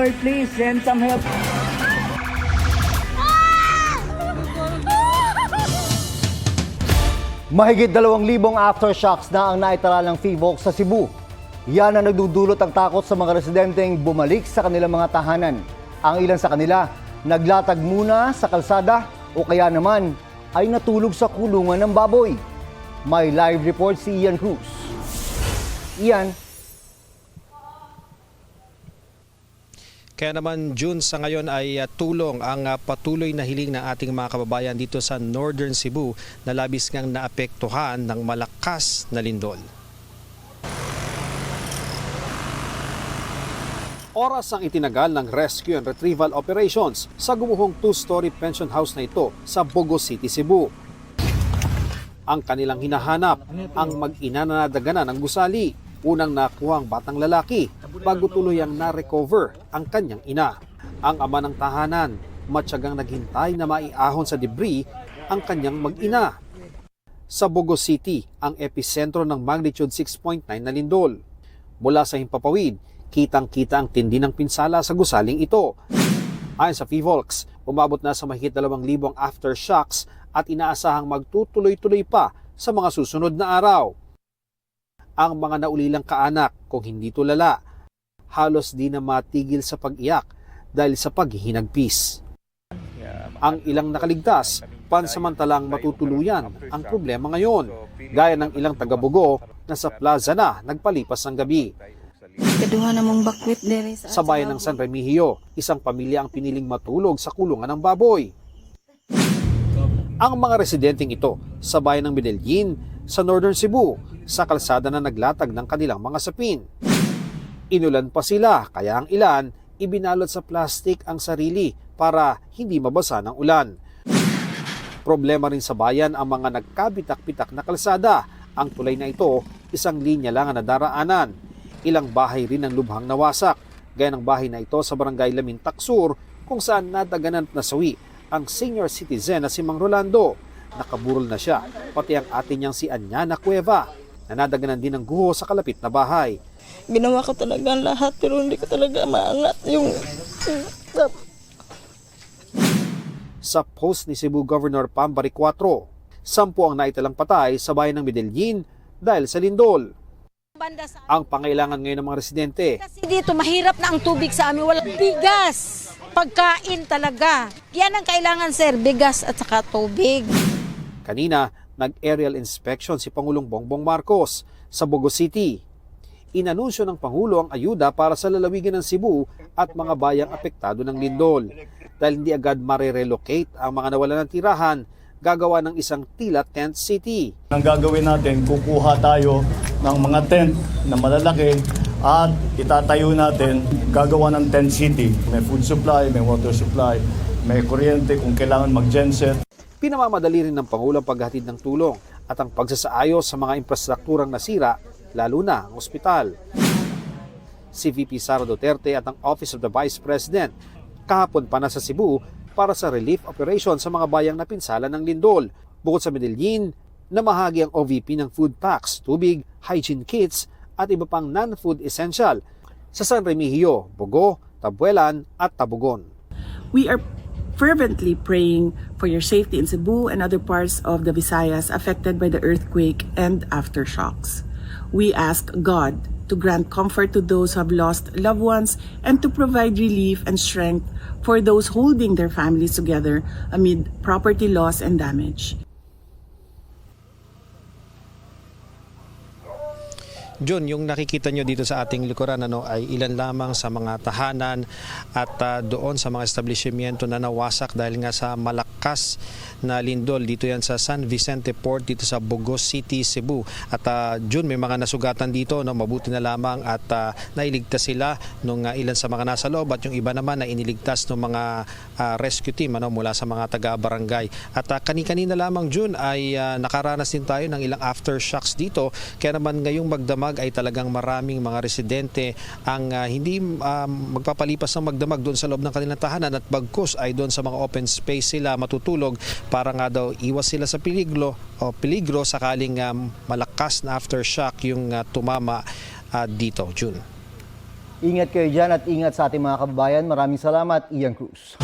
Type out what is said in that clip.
Lord, please send some help. Mahigit 2,000 aftershocks na ang naitala ng PHIVOLCS sa Cebu. Yan ang nagdudulot ang takot sa mga residenteng bumalik sa kanilang mga tahanan. Ang ilan sa kanila, naglatag muna sa kalsada o kaya naman ay natulog sa kulungan ng baboy. May live report si Ian Cruz. Ian. Kaya naman June sa ngayon ay tulong ang patuloy na hiling ng ating mga kababayan dito sa Northern Cebu na labis ngang naapektuhan ng malakas na lindol. Oras ang itinagal ng rescue and retrieval operations sa gumuhong 2-story pension house na ito sa Bogo City, Cebu. Ang kanilang hinahanap, ang mag-ina na nadaganan ng gusali. Unang nakuha ang batang lalaki bago tuluyang na-recover ang kanyang ina. Ang ama ng tahanan, matyagang naghintay na maiahon sa debris ang kanyang mag-ina. Sa Bogo City, ang episentro ng magnitude 6.9 na lindol. Mula sa himpapawid, kitang-kita ang tindi ng pinsala sa gusaling ito. Ayon sa PHIVOLCS, umabot na sa mahigit 2,000 aftershocks at inaasahang magtutuloy-tuloy pa sa mga susunod na araw. Ang mga naulilang kaanak, kung hindi tulala, halos di na matigil sa pag-iyak dahil sa paghihinagpis. Ang ilang nakaligtas, pansamantalang matutuluyan ang problema ngayon, gaya ng ilang taga-Bogo na sa plaza na nagpalipas ng gabi. Kaduha namang bakwit dere Sa bayan ng San Remigio, isang pamilya ang piniling matulog sa kulungan ng baboy. Ang mga residenteng ito sa bayan ng Medellin, sa Northern Cebu, sa kalsada na naglatag ng kanilang mga sapin. Inulan pa sila, kaya ang ilan, ibinalot sa plastik ang sarili para hindi mabasa ng ulan. Problema rin sa bayan ang mga nagkabitak-bitak na kalsada. Ang tulay na ito, isang linya lang ang nadaraanan. Ilang bahay rin ang lubhang nawasak, gaya ng bahay na ito sa barangay Lamintac Sur, kung saan nadaganan at nasawi ang senior citizen na si Mang Rolando. Nakaburol na siya, pati ang ate niyang si Anyana Cueva, na nadaganan din ng guho sa kalapit na bahay. Ginawa ko talaga ang lahat pero hindi ko talaga maangat yung Sa post ni Cebu Governor Pambari 4, 10 ang naitalang patay sa bayan ng Medellin dahil sa lindol. Ang pangailangan ngayon ng mga residente, kasi dito mahirap na ang tubig sa amin, walang bigas, pagkain talaga. Yan ang kailangan, sir, bigas at saka tubig. kanina nag-aerial inspection si Pangulong Bongbong Marcos sa Bogo City. Inanunsyo ng Pangulo ang ayuda para sa lalawigan ng Cebu at mga bayang apektado ng lindol. Dahil hindi agad marirelocate ang mga nawalan ng tirahan, gagawa ng isang tila tent city. Ang gagawin natin, kukuha tayo ng mga tent na malalaki at itatayo natin, gagawa ng tent city. May food supply, may water supply, may kuryente kung kailangan mag-genset. Pinamamadali rin ng Pangulo ang paghahatid ng tulong at ang pagsasaayos sa mga infrastrukturang nasira, lalo na ang ospital. Si VP Sara Duterte at ang Office of the Vice President kahapon pa na sa Cebu para sa relief operation sa mga bayang napinsala ng lindol. Bukod sa Medellin, namahagi ang OVP ng food packs, tubig, hygiene kits at iba pang non-food essential sa San Remigio, Bogo, Tabuelan at Tabugon. We are fervently praying for your safety in Cebu and other parts of the Visayas affected by the earthquake and aftershocks. We ask God to grant comfort to those who have lost loved ones and to provide relief and strength for those holding their families together amid property loss and damage. Jun, yung nakikita nyo dito sa ating likuran ay ilan lamang sa mga tahanan at doon sa mga establishmento na nawasak dahil nga sa malakas na lindol. Dito yan sa San Vicente Port, dito sa Bogo City, Cebu. At Jun, may mga nasugatan dito, mabuti na lamang at nailigtas sila nung ilan sa mga nasa loob at yung iba naman na iniligtas ng mga rescue team mula sa mga taga-barangay. At kani-kanina lamang, Jun, ay nakaranas din tayo ng ilang aftershocks dito. Kaya naman ngayong magdamag ay talagang maraming mga residente ang hindi magpapalipas ng magdamag doon sa loob ng kanilang tahanan at bagkus ay doon sa mga open space sila matutulog para nga daw iwas sila sa peligro sakaling malakas na aftershock yung tumama dito, June. Ingat kayo dyan at ingat sa ating mga kababayan. Maraming salamat, Ian Cruz.